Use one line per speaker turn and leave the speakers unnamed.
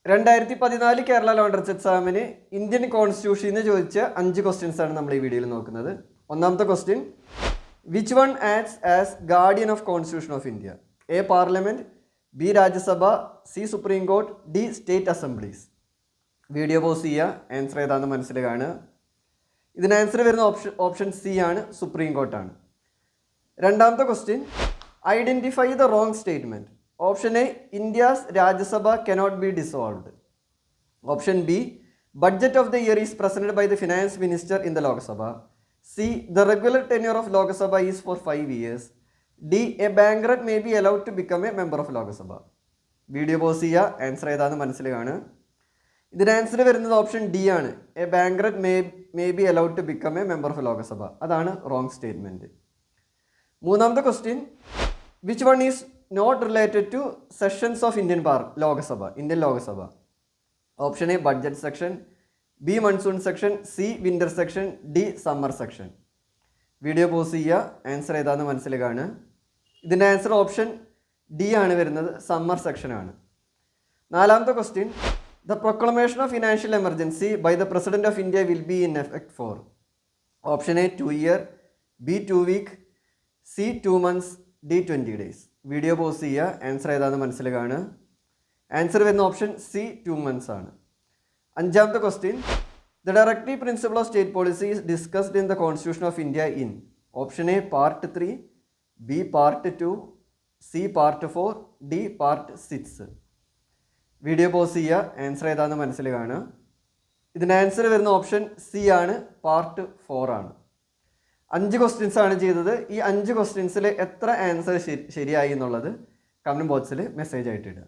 2014 കേരള ലോണ്ടർസ് എക്സാമിന് ഇന്ത്യൻ കോൺസ്റ്റിറ്റ്യൂഷനിൽ നിന്ന് ചോദിച്ച 5 ക്വസ്റ്റ്യൻസ് ആണ് നമ്മൾ ഈ വീഡിയോയിൽ നോക്കുന്നത്. ഒന്നാമത്തെ question, which one acts as guardian of constitution of India? A parliament, B Rajya Sabha, C supreme court, D state assemblies. Video pause ചെയ്യുക, ആൻസർ ഏതാണെന്ന് മനസ്സിൽ കാണുക. ഇതിന് ആൻസർ വരുന്ന ഓപ്ഷൻ സി ആണ്, സുപ്രീം കോർട്ടാണ്. രണ്ടാമത്തെ question, identify the wrong statement. Option A, India's Rajya Sabha cannot be dissolved. Option B, budget of the year is presented by the finance minister in the Lok Sabha. C, the regular tenure of Lok Sabha is for 5 years. D, a bankrupt may be allowed to become a member of Lok Sabha. Video pause ചെയ്യുക, answer ഏതാണെന്ന് മനസ്സിൽ കാണുക. ഇതിന് answer വരുന്നത് option D ആണ്, a bankrupt may be allowed to become a member of Lok Sabha. അതാണ് wrong statement. മൂന്നാമത്തെ question, which one is not related to sessions of Indian Lok Sabha. Option A, budget section, B monsoon section, C winter section, D summer section. Video pause ചെയ്യുക, answer ഏതാണെന്ന് മനസ്സിൽ കാണുക. ഇതിൻ്റെ answer option D ആണ് വരുന്നത്, summer section ആണ്. നാലാമത്തെ question, the proclamation of financial emergency by the president of India will be in effect for. Option A, 2 years, B 2 weeks, C 2 months, D 20 days. Video pause ചെയ്യുക, answer ഏതാണെന്ന് മനസ്സിൽ കാണുക. Answer വരുന്ന option C 2 months ആണ്. അഞ്ചാമത്തെ question, the directive principle of state policy is discussed in the constitution of India in. Option A, part 3, B part 2, C part 4, D part 6. Video pause ചെയ്യുക, answer ഏതാണെന്ന് മനസ്സിൽ കാണുക. ഇതിന് answer വരുന്ന option C ആണ്, part 4 ആണ്. 5 questions ആണ് ചെയ്തത്. ഈ 5 ക്വസ്റ്റ്യൻസിൽ എത്ര ആൻസർ ശരിയായി എന്നുള്ളത് കമൻറ്റ് ബോക്സിൽ മെസ്സേജ് ആയിട്ട് ഇടുക.